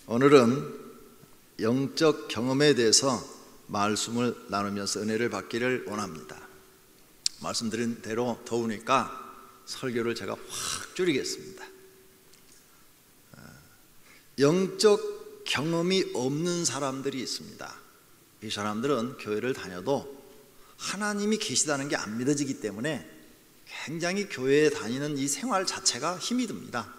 오늘은 영적 경험에 대해서 말씀을 나누면서 은혜를 받기를 원합니다. 말씀드린 대로 더우니까 설교를 제가 확 줄이겠습니다. 영적 경험이 없는 사람들이 있습니다. 이 사람들은 교회를 다녀도 하나님이 계시다는 게 안 믿어지기 때문에 굉장히 교회에 다니는 이 생활 자체가 힘이 듭니다.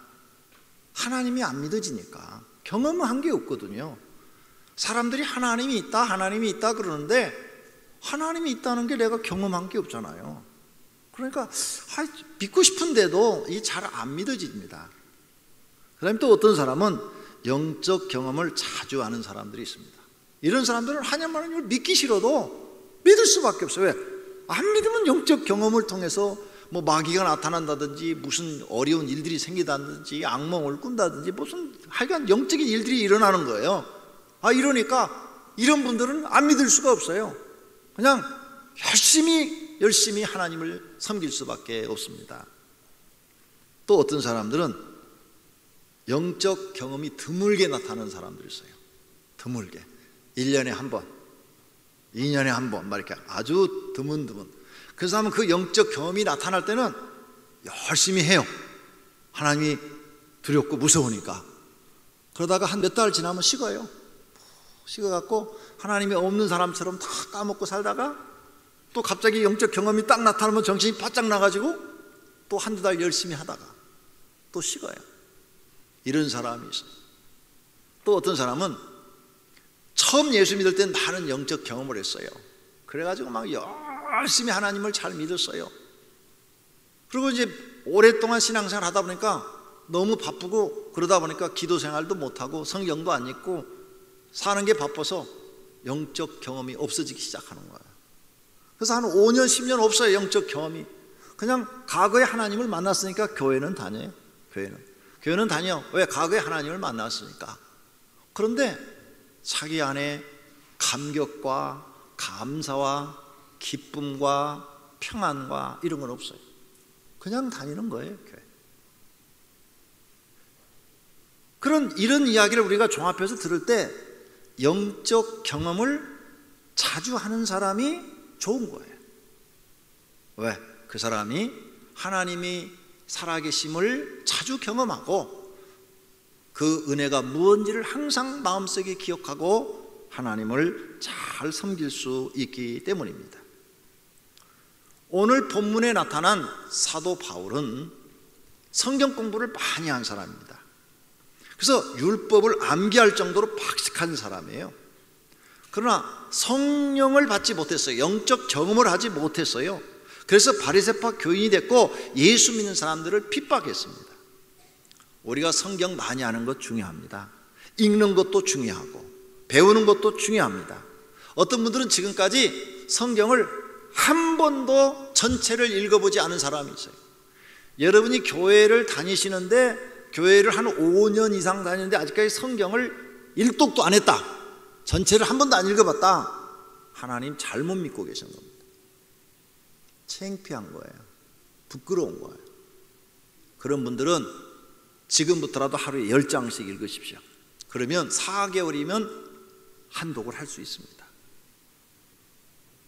하나님이 안 믿어지니까 경험한 게 없거든요. 사람들이 하나님이 있다 그러는데 하나님이 있다는 게 내가 경험한 게 없잖아요. 그러니까 믿고 싶은데도 이 잘 안 믿어집니다. 그 다음에 또 어떤 사람은 영적 경험을 자주 하는 사람들이 있습니다. 이런 사람들은 하나님을 믿기 싫어도 믿을 수밖에 없어요. 왜? 안 믿으면 영적 경험을 통해서 뭐 마귀가 나타난다든지 무슨 어려운 일들이 생기다든지 악몽을 꾼다든지 무슨 하여간 영적인 일들이 일어나는 거예요. 이러니까 이런 분들은 안 믿을 수가 없어요. 그냥 열심히 하나님을 섬길 수밖에 없습니다. 또 어떤 사람들은 영적 경험이 드물게 나타나는 사람들이 있어요. 드물게 1년에 한 번, 2년에 한 번 막 이렇게 아주 드문드문. 그 사람은 그 영적 경험이 나타날 때는 열심히 해요. 하나님이 두렵고 무서우니까. 그러다가 한 몇 달 지나면 식어요. 식어갖고 하나님이 없는 사람처럼 다 까먹고 살다가 또 갑자기 영적 경험이 딱 나타나면 정신이 바짝 나가지고 또 한두 달 열심히 하다가 또 식어요. 이런 사람이 있어요. 또 어떤 사람은 처음 예수 믿을 때 많은 영적 경험을 했어요. 그래가지고 막 열심히 하나님을 잘 믿었어요. 그리고 이제 오랫동안 신앙생활 하다 보니까 너무 바쁘고 그러다 보니까 기도 생활도 못하고 성경도 안 읽고 사는 게 바빠서 영적 경험이 없어지기 시작하는 거예요. 그래서 한 5년 10년 없어요. 영적 경험이. 그냥 과거에 하나님을 만났으니까 교회는 다녀요. 교회는 다녀. 왜? 과거에 하나님을 만났으니까. 그런데 자기 안에 감격과 감사와 기쁨과 평안과 이런 건 없어요. 그냥 다니는 거예요, 교회. 이런 이야기를 우리가 종합해서 들을 때 영적 경험을 자주 하는 사람이 좋은 거예요. 왜? 그 사람이 하나님이 살아계심을 자주 경험하고 그 은혜가 무언지를 항상 마음속에 기억하고 하나님을 잘 섬길 수 있기 때문입니다. 오늘 본문에 나타난 사도 바울은 성경 공부를 많이 한 사람입니다. 그래서 율법을 암기할 정도로 박식한 사람이에요. 그러나 성령을 받지 못했어요. 영적 경험을 하지 못했어요. 그래서 바리새파 교인이 됐고 예수 믿는 사람들을 핍박했습니다. 우리가 성경 많이 하는 것 중요합니다. 읽는 것도 중요하고 배우는 것도 중요합니다. 어떤 분들은 지금까지 성경을 한 번도 전체를 읽어보지 않은 사람이 있어요. 여러분이 교회를 다니시는데 교회를 한 5년 이상 다니는데 아직까지 성경을 일독도 안 했다, 전체를 한 번도 안 읽어봤다, 하나님 잘못 믿고 계신 겁니다. 창피한 거예요. 부끄러운 거예요. 그런 분들은 지금부터라도 하루에 10장씩 읽으십시오. 그러면 4개월이면 한 독을 할 수 있습니다.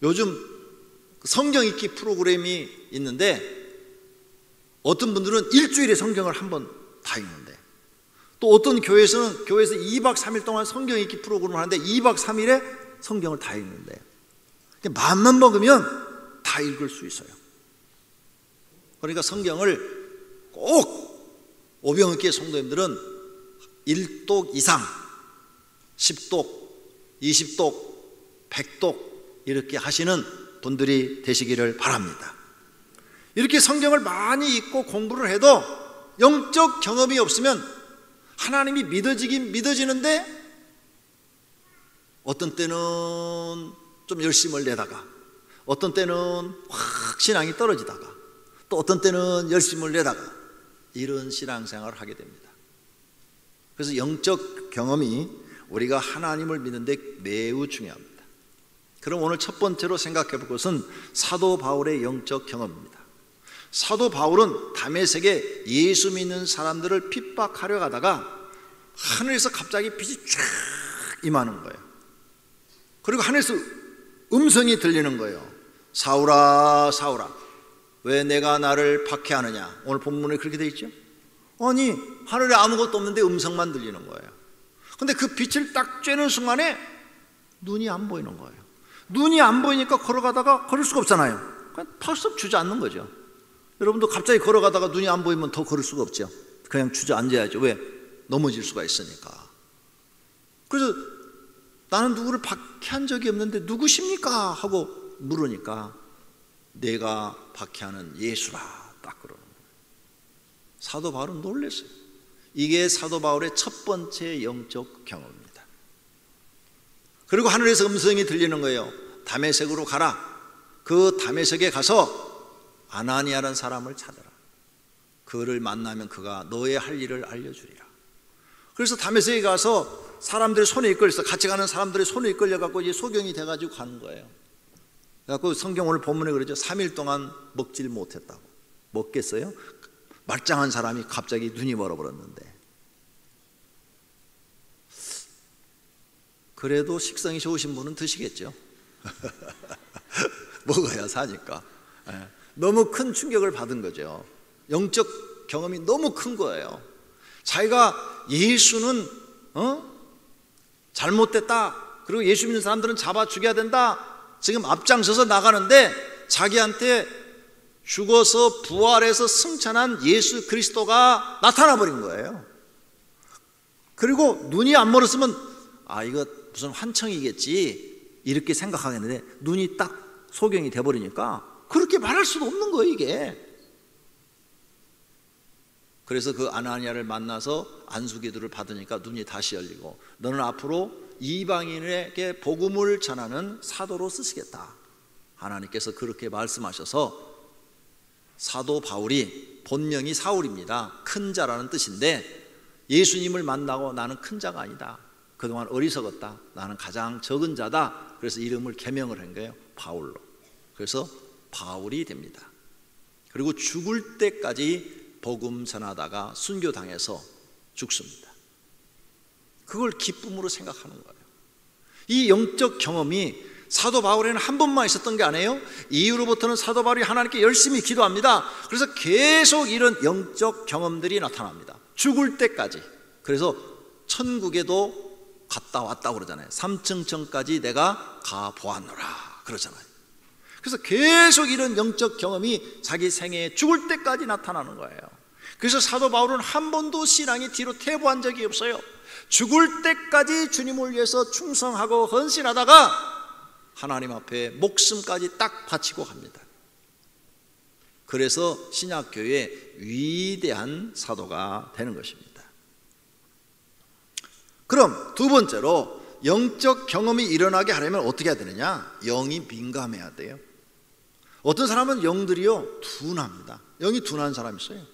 요즘 성경 읽기 프로그램이 있는데 어떤 분들은 일주일에 성경을 한 번 다 읽는데 또 어떤 교회에서 2박 3일 동안 성경 읽기 프로그램을 하는데 2박 3일에 성경을 다 읽는데 마음만 먹으면 다 읽을 수 있어요. 그러니까 성경을 꼭 오병이교회 성도님들은 1독 이상 10독, 20독, 100독 이렇게 하시는 분들이 되시기를 바랍니다. 이렇게 성경을 많이 읽고 공부를 해도 영적 경험이 없으면 하나님이 믿어지긴 믿어지는데 어떤 때는 좀 열심을 내다가 어떤 때는 확 신앙이 떨어지다가 또 어떤 때는 열심을 내다가 이런 신앙생활을 하게 됩니다. 그래서 영적 경험이 우리가 하나님을 믿는데 매우 중요합니다. 그럼 오늘 첫 번째로 생각해 볼 것은 사도 바울의 영적 경험입니다. 사도 바울은 다메섹에 예수 믿는 사람들을 핍박하려 가다가 하늘에서 갑자기 빛이 쫙 임하는 거예요. 그리고 하늘에서 음성이 들리는 거예요. 사울아 사울아 왜 내가 나를 박해하느냐. 오늘 본문에 그렇게 돼 있죠. 아니 하늘에 아무것도 없는데 음성만 들리는 거예요. 근데 그 빛을 딱 쬐는 순간에 눈이 안 보이는 거예요. 눈이 안 보이니까 걸어가다가 걸을 수가 없잖아요. 그냥 펄썩 주저앉는 거죠. 여러분도 갑자기 걸어가다가 눈이 안 보이면 더 걸을 수가 없죠. 그냥 주저앉아야죠. 왜? 넘어질 수가 있으니까. 그래서 나는 누구를 박해한 적이 없는데 누구십니까? 하고 물으니까 내가 박해하는 예수라 딱 그러는 거예요. 사도 바울은 놀랐어요. 이게 사도 바울의 첫 번째 영적 경험입니다. 그리고 하늘에서 음성이 들리는 거예요. 다메섹으로 가라. 그 다메섹에 가서 아나니아라는 사람을 찾아라. 그를 만나면 그가 너의 할 일을 알려주리라. 그래서 다메섹에 가서 사람들의 손에 이끌려서 같이 가는 사람들의 손에 이끌려갖고 이제 소경이 돼가지고 가는 거예요. 그래갖고 성경 오늘 본문에 그러죠. 3일 동안 먹질 못했다고. 먹겠어요? 말짱한 사람이 갑자기 눈이 멀어버렸는데. 그래도 식성이 좋으신 분은 드시겠죠. 먹어야 사니까. 너무 큰 충격을 받은 거죠. 영적 경험이 너무 큰 거예요. 자기가 예수는 잘못됐다. 그리고 예수 믿는 사람들은 잡아 죽여야 된다. 지금 앞장서서 나가는데 자기한테 죽어서 부활해서 승천한 예수 그리스도가 나타나 버린 거예요. 그리고 눈이 안 멀었으면 아 이거 무슨 환청이겠지 이렇게 생각하겠는데 눈이 딱 소경이 돼버리니까 그렇게 말할 수도 없는 거예요 이게. 그래서 그 아나니아를 만나서 안수기도를 받으니까 눈이 다시 열리고 너는 앞으로 이방인에게 복음을 전하는 사도로 쓰시겠다. 하나님께서 그렇게 말씀하셔서 사도 바울이 본명이 사울입니다. 큰 자라는 뜻인데 예수님을 만나고 나는 큰 자가 아니다. 그동안 어리석었다. 나는 가장 적은 자다. 그래서 이름을 개명을 한 거예요. 바울로. 그래서 바울이 됩니다. 그리고 죽을 때까지 복음 전하다가 순교당해서 죽습니다. 그걸 기쁨으로 생각하는 거예요. 이 영적 경험이 사도 바울에는 한 번만 있었던 게 아니에요. 이후로부터는 사도 바울이 하나님께 열심히 기도합니다. 그래서 계속 이런 영적 경험들이 나타납니다. 죽을 때까지. 그래서 천국에도 갔다 왔다고 그러잖아요. 삼층천까지 내가 가보았노라 그러잖아요. 그래서 계속 이런 영적 경험이 자기 생애에 죽을 때까지 나타나는 거예요. 그래서 사도 바울은 한 번도 신앙이 뒤로 퇴보한 적이 없어요. 죽을 때까지 주님을 위해서 충성하고 헌신하다가 하나님 앞에 목숨까지 딱 바치고 갑니다. 그래서 신약교회의 위대한 사도가 되는 것입니다. 그럼 두 번째로 영적 경험이 일어나게 하려면 어떻게 해야 되느냐? 영이 민감해야 돼요. 어떤 사람은 영들이요 둔합니다. 영이 둔한 사람이 있어요.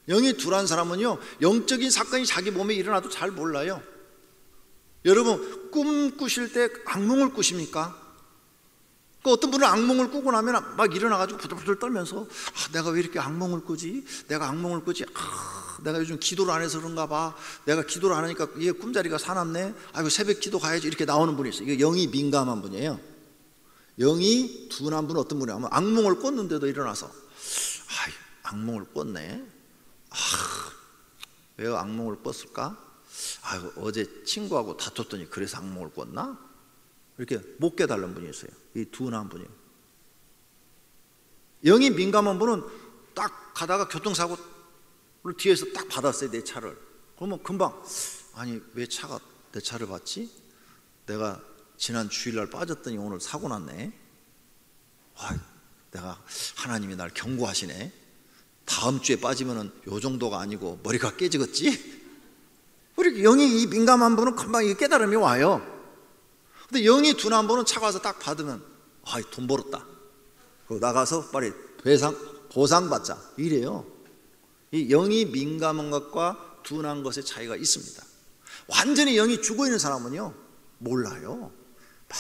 영이 둔한 사람은요 영적인 사건이 자기 몸에 일어나도 잘 몰라요. 여러분 꿈 꾸실 때 악몽을 꾸십니까? 어떤 분은 악몽을 꾸고 나면 막 일어나가지고 부들부들 떨면서 내가 왜 이렇게 악몽을 꾸지? 내가 악몽을 꾸지? 내가 요즘 기도를 안 해서 그런가 봐. 내가 기도를 안 하니까 이게 꿈자리가 사납네. 아이고 새벽 기도 가야지. 이렇게 나오는 분이 있어요. 이게 영이 민감한 분이에요. 영이 둔한 분은 어떤 분이냐면 악몽을 꿨는데도 일어나서 악몽을 꿨네. 왜 악몽을 꿨을까? 아이고 어제 친구하고 다퉜더니 그래서 악몽을 꿨나? 이렇게 못 깨달은 분이 있어요. 이 둔한 분이에요. 영이 민감한 분은 딱 가다가 교통사고를 뒤에서 딱 받았어요. 내 차를. 그러면 금방 아니 왜 차가 내 차를 받지? 내가 지난 주일날 빠졌더니 오늘 사고 났네. 내가 하나님이 날 경고하시네. 다음 주에 빠지면은 요 정도가 아니고 머리가 깨지겠지? 우리 영이 이 민감한 분은 금방 이 깨달음이 와요. 근데 영이 둔한 분은 차 가서 딱 받으면 돈 벌었다. 나가서 빨리 보상받자 이래요. 이 영이 민감한 것과 둔한 것의 차이가 있습니다. 완전히 영이 죽어있는 사람은요 몰라요. 막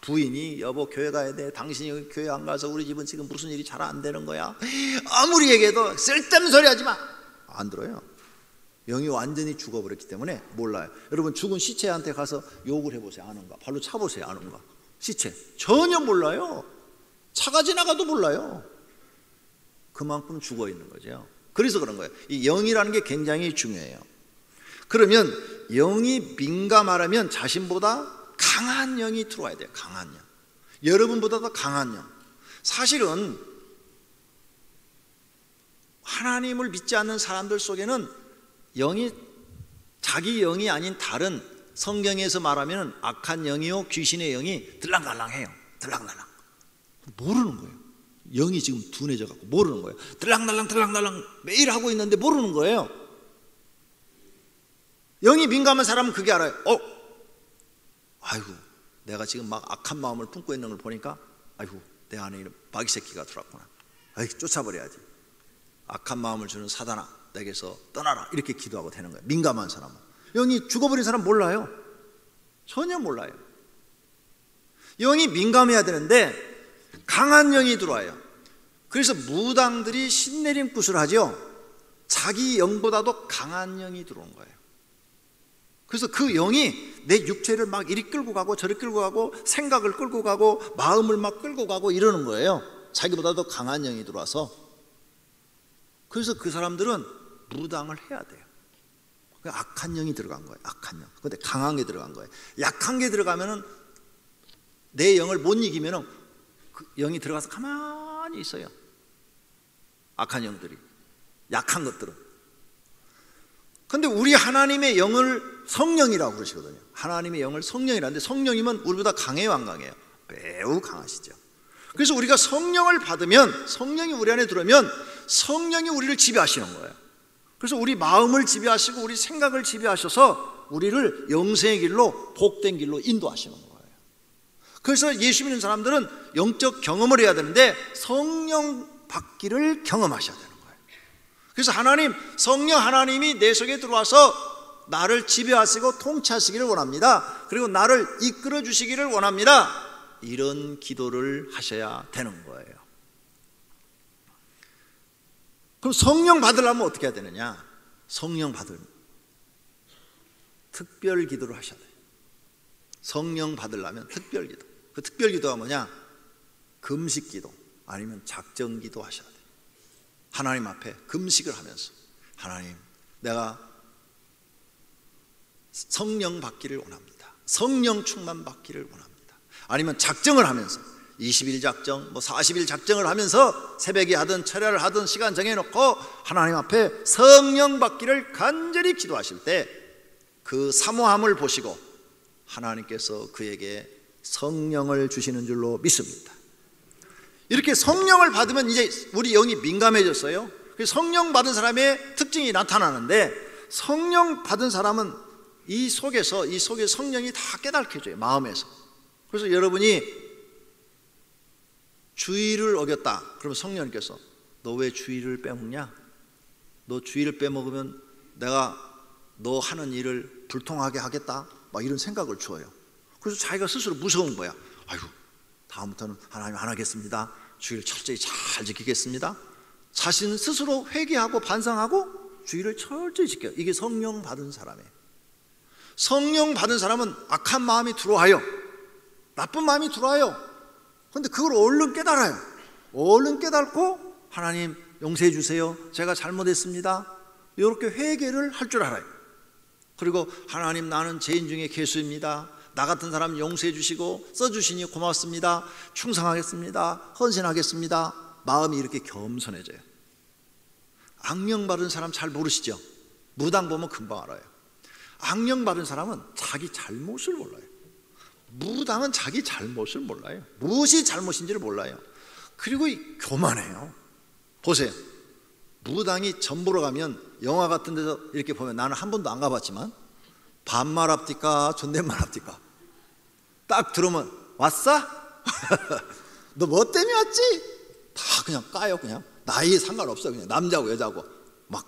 부인이 여보 교회 가야 돼. 당신이 교회 안 가서 우리 집은 지금 무슨 일이 잘 안 되는 거야. 아무리 얘기해도 쓸데없는 소리 하지 마. 안 들어요. 영이 완전히 죽어버렸기 때문에 몰라요. 여러분 죽은 시체한테 가서 욕을 해보세요. 아는가? 발로 차보세요. 아는가? 시체 전혀 몰라요. 차가 지나가도 몰라요. 그만큼 죽어 있는 거죠. 그래서 그런 거예요. 이 영이라는 게 굉장히 중요해요. 그러면 영이 민감하려면 자신보다 강한 영이 들어와야 돼요. 강한 영. 여러분보다 더 강한 영. 사실은 하나님을 믿지 않는 사람들 속에는 영이 자기 영이 아닌 다른 성경에서 말하면 악한 영이요 귀신의 영이 들락날락해요. 들락날락. 모르는 거예요. 영이 지금 둔해져 갖고 모르는 거예요. 들락날락 들락날락 매일 하고 있는데 모르는 거예요. 영이 민감한 사람은 그게 알아요. 아이고 내가 지금 막 악한 마음을 품고 있는 걸 보니까 아이고 내 안에 이런 마귀 새끼가 들어왔구나. 아이고 쫓아버려야지. 악한 마음을 주는 사단아 내게서 떠나라. 이렇게 기도하고 되는 거예요. 민감한 사람은. 영이 죽어버린 사람 몰라요. 전혀 몰라요. 영이 민감해야 되는데 강한 영이 들어와요. 그래서 무당들이 신내림굿을 하죠. 자기 영보다도 강한 영이 들어오는 거예요. 그래서 그 영이 내 육체를 막 이리 끌고 가고 저리 끌고 가고 생각을 끌고 가고 마음을 막 끌고 가고 이러는 거예요. 자기보다도 강한 영이 들어와서. 그래서 그 사람들은 무당을 해야 돼요. 악한 영이 들어간 거예요. 악한 영. 근데 강한 게 들어간 거예요. 약한 게 들어가면은 내 영을 못 이기면은 그 영이 들어가서 가만히 있어요. 악한 영들이. 약한 것들은. 근데 우리 하나님의 영을 성령이라고 그러시거든요. 하나님의 영을 성령이라는데 성령이면 우리보다 강해요, 안 강해요? 매우 강하시죠. 그래서 우리가 성령을 받으면 성령이 우리 안에 들어오면 성령이 우리를 지배하시는 거예요. 그래서 우리 마음을 지배하시고 우리 생각을 지배하셔서 우리를 영생의 길로 복된 길로 인도하시는 거예요. 그래서 예수 믿는 사람들은 영적 경험을 해야 되는데 성령 받기를 경험하셔야 되는 거예요. 그래서 성령 하나님이 내 속에 들어와서 나를 지배하시고 통치하시기를 원합니다. 그리고 나를 이끌어 주시기를 원합니다. 이런 기도를 하셔야 되는 거예요. 그럼 성령 받으려면 어떻게 해야 되느냐? 성령 받으려면 특별 기도를 하셔야 돼요. 성령 받으려면 특별 기도. 그 특별 기도가 뭐냐? 금식 기도 아니면 작정 기도 하셔야 돼요. 하나님 앞에 금식을 하면서 하나님 내가 성령 받기를 원합니다. 성령 충만 받기를 원합니다. 아니면 작정을 하면서 20일 작정, 40일 작정을 하면서 새벽에 하든 철야를 하든 시간 정해놓고 하나님 앞에 성령 받기를 간절히 기도하실 때 그 사모함을 보시고 하나님께서 그에게 성령을 주시는 줄로 믿습니다. 이렇게 성령을 받으면 이제 우리 영이 민감해졌어요. 성령 받은 사람의 특징이 나타나는데 성령 받은 사람은 이 속에 성령이 다 깨닫게 해줘요. 마음에서. 그래서 여러분이 주의를 어겼다. 그러면 성령님께서 너 왜 주의를 빼먹냐? 너 주의를 빼먹으면 내가 너 하는 일을 불통하게 하겠다. 막 이런 생각을 줘요. 그래서 자기가 스스로 무서운 거야. 아이고 다음부터는 하나님 안 하겠습니다. 주의를 철저히 잘 지키겠습니다. 자신 스스로 회개하고 반성하고 주의를 철저히 지켜요. 이게 성령 받은 사람이에요. 성령 받은 사람은 악한 마음이 들어와요. 나쁜 마음이 들어와요. 그런데 그걸 얼른 깨달아요. 얼른 깨닫고 하나님 용서해 주세요. 제가 잘못했습니다. 이렇게 회개를 할 줄 알아요. 그리고 하나님 나는 죄인 중에 괴수입니다. 나 같은 사람 용서해 주시고 써주시니 고맙습니다. 충성하겠습니다. 헌신하겠습니다. 마음이 이렇게 겸손해져요. 악령 받은 사람 잘 모르시죠? 무당 보면 금방 알아요. 악령 받은 사람은 자기 잘못을 몰라요. 무당은 자기 잘못을 몰라요. 무엇이 잘못인지를 몰라요. 그리고 교만해요. 보세요. 무당이 전 보러 가면 영화 같은 데서 이렇게 보면 나는 한 번도 안 가봤지만 반말 합디까 존댓말 합디까 딱 들으면 왔어? 너 뭐 때문에 왔지? 다 그냥 까요. 그냥 나이에 상관없어요. 그냥 남자고 여자고 막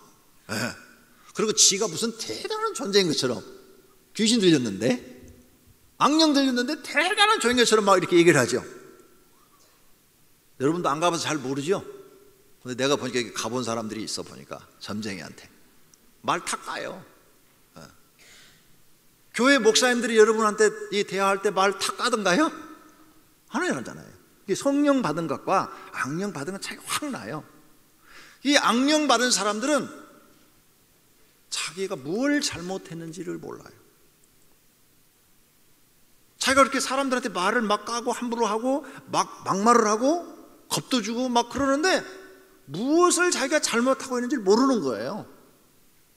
그리고 지가 무슨 대단한 존재인 것처럼 귀신 들렸는데 악령 들렸는데 대단한 존재인 것처럼 막 이렇게 얘기를 하죠. 여러분도 안 가봐서 잘 모르죠? 근데 내가 보니까 가본 사람들이 있어 보니까 점쟁이한테 말 탁 까요. 교회 목사님들이 여러분한테 대화할 때 말 탁 까던가요? 안 하잖아요. 성령 받은 것과 악령 받은 것 차이가 확 나요. 이 악령 받은 사람들은 자기가 뭘 잘못했는지를 몰라요. 자기가 그렇게 사람들한테 말을 막 까고 함부로 하고 막말을 하고 겁도 주고 막 그러는데 무엇을 자기가 잘못하고 있는지 모르는 거예요.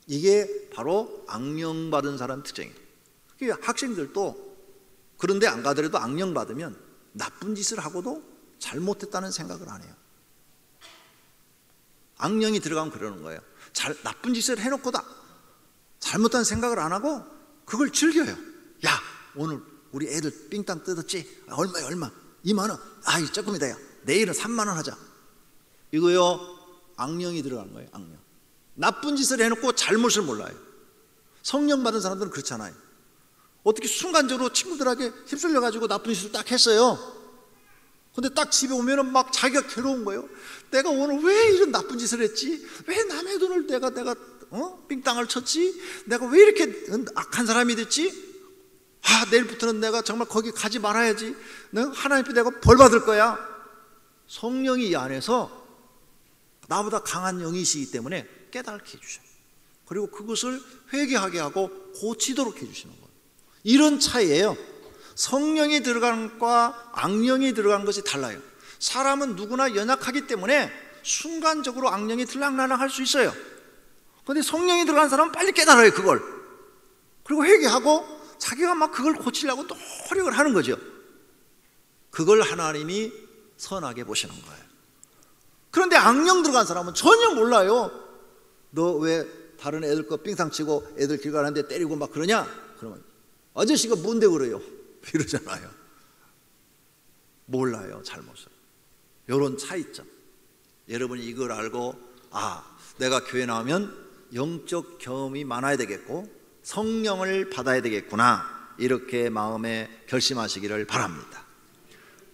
이게 바로 악령 받은 사람 특징이에요. 학생들도 그런데 안 가더라도 악령 받으면 나쁜 짓을 하고도 잘못했다는 생각을 안 해요. 악령이 들어가면 그러는 거예요. 나쁜 짓을 해놓고도 잘못한 생각을 안 하고 그걸 즐겨요. 야, 오늘 우리 애들 삥땅 뜯었지? 얼마야 얼마? 2만 원. 아이 조금이다. 야, 내일은 3만 원 하자. 이거요, 악령이 들어가는 거예요. 악령. 나쁜 짓을 해놓고 잘못을 몰라요. 성령 받은 사람들은 그렇잖아요. 어떻게 순간적으로 친구들에게 휩쓸려가지고 나쁜 짓을 딱 했어요. 근데 딱 집에 오면은 막 자기가 괴로운 거예요. 내가 오늘 왜 이런 나쁜 짓을 했지? 왜 남의 돈을 내가 삥땅을 쳤지? 내가 왜 이렇게 악한 사람이 됐지? 내일부터는 내가 정말 거기 가지 말아야지. 내가 하나님 앞에 내가 벌 받을 거야. 성령이 이 안에서 나보다 강한 영이시기 때문에 깨닫게 해주셔요. 그리고 그것을 회개하게 하고 고치도록 해주시는 거예요. 이런 차이예요. 성령이 들어가는 것과 악령이 들어가는 것이 달라요. 사람은 누구나 연약하기 때문에 순간적으로 악령이 들락날락 할 수 있어요. 그런데 성령이 들어간 사람은 빨리 깨달아요, 그걸. 그리고 회개하고 자기가 막 그걸 고치려고 노력을 하는 거죠. 그걸 하나님이 선하게 보시는 거예요. 그런데 악령 들어간 사람은 전혀 몰라요. 너 왜 다른 애들 거 빙상 치고 애들 길 가는데 때리고 막 그러냐? 그러면 아저씨가 뭔데 그래요? 이러잖아요. 몰라요, 잘못을. 이런 차이점. 여러분이 이걸 알고 내가 교회 나오면 영적 경험이 많아야 되겠고 성령을 받아야 되겠구나, 이렇게 마음에 결심하시기를 바랍니다.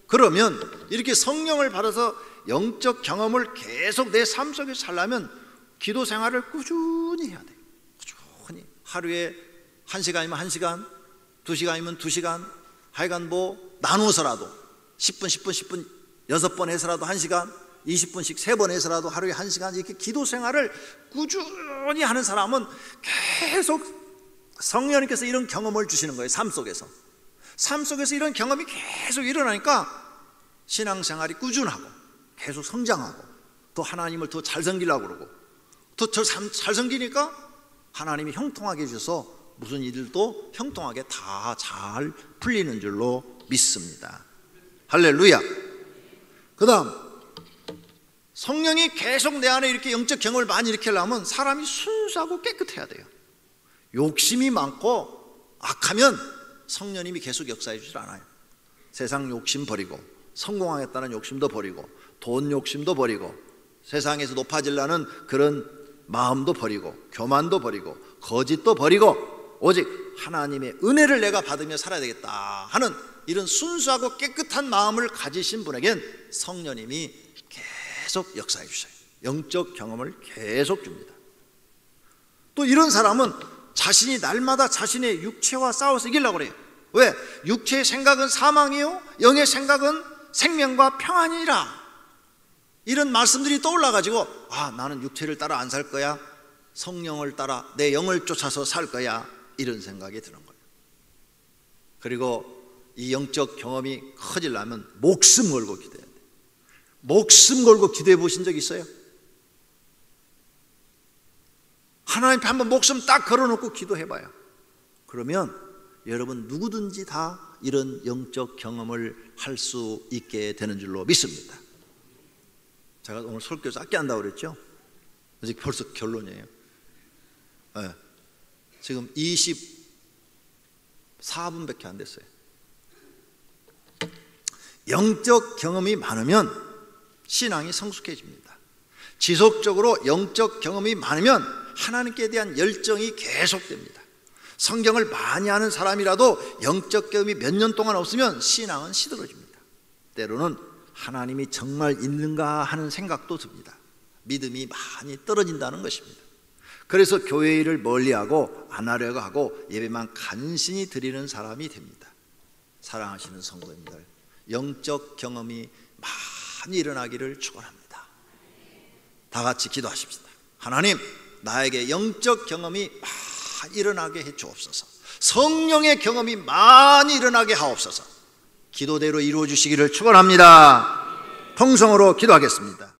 그러면 이렇게 성령을 받아서 영적 경험을 계속 내 삶 속에 살려면 기도 생활을 꾸준히 해야 돼요. 꾸준히 하루에 1시간이면 1시간, 2시간이면 2시간, 하여간 나누어서라도 10분 10분 10분 6번 해서라도 1시간, 20분씩 3번 해서라도 하루에 1시간, 이렇게 기도 생활을 꾸준히 하는 사람은 계속 성령님께서 이런 경험을 주시는 거예요. 삶 속에서 이런 경험이 계속 일어나니까 신앙생활이 꾸준하고 계속 성장하고 또 하나님을 더 잘 섬기려고 그러고 더 잘 섬기니까 하나님이 형통하게 해주셔서 무슨 일들도 형통하게 다 잘 풀리는 줄로 믿습니다. 할렐루야. 그 다음, 성령이 계속 내 안에 이렇게 영적 경험을 많이 이렇게 하려면 사람이 순수하고 깨끗해야 돼요. 욕심이 많고 악하면 성령님이 계속 역사해 주질 않아요. 세상 욕심 버리고 성공하겠다는 욕심도 버리고 돈 욕심도 버리고 세상에서 높아지려는 그런 마음도 버리고 교만도 버리고 거짓도 버리고 오직 하나님의 은혜를 내가 받으며 살아야 되겠다 하는 이런 순수하고 깨끗한 마음을 가지신 분에겐 성령님이 계속 역사해 주셔요. 영적 경험을 계속 줍니다. 또 이런 사람은 자신이 날마다 자신의 육체와 싸워서 이기려고 그래요. 왜? 육체의 생각은 사망이요 영의 생각은 생명과 평안이라, 이런 말씀들이 떠올라가지고 나는 육체를 따라 안 살 거야, 성령을 따라 내 영을 쫓아서 살 거야, 이런 생각이 드는 거예요. 그리고 이 영적 경험이 커지려면 목숨 걸고 기도해야 돼요. 목숨 걸고 기도해 보신 적 있어요? 하나님 앞에 한번 목숨 딱 걸어놓고 기도해봐요. 그러면 여러분 누구든지 다 이런 영적 경험을 할 수 있게 되는 줄로 믿습니다. 제가 오늘 설교 짧게 한다고 그랬죠? 아직 벌써 결론이에요. 네. 지금 24분밖에 안 됐어요. 영적 경험이 많으면 신앙이 성숙해집니다. 지속적으로 영적 경험이 많으면 하나님께 대한 열정이 계속됩니다. 성경을 많이 아는 사람이라도 영적 경험이 몇 년 동안 없으면 신앙은 시들어집니다. 때로는 하나님이 정말 있는가 하는 생각도 듭니다. 믿음이 많이 떨어진다는 것입니다. 그래서 교회 일을 멀리하고 안 하려고 하고 예배만 간신히 드리는 사람이 됩니다. 사랑하시는 성도님들, 영적 경험이 많이 일어나기를 축원합니다. 다 같이 기도하십시다. 하나님, 나에게 영적 경험이 많이 일어나게 해 주옵소서. 성령의 경험이 많이 일어나게 하옵소서. 기도대로 이루어 주시기를 축원합니다. 통성으로 기도하겠습니다.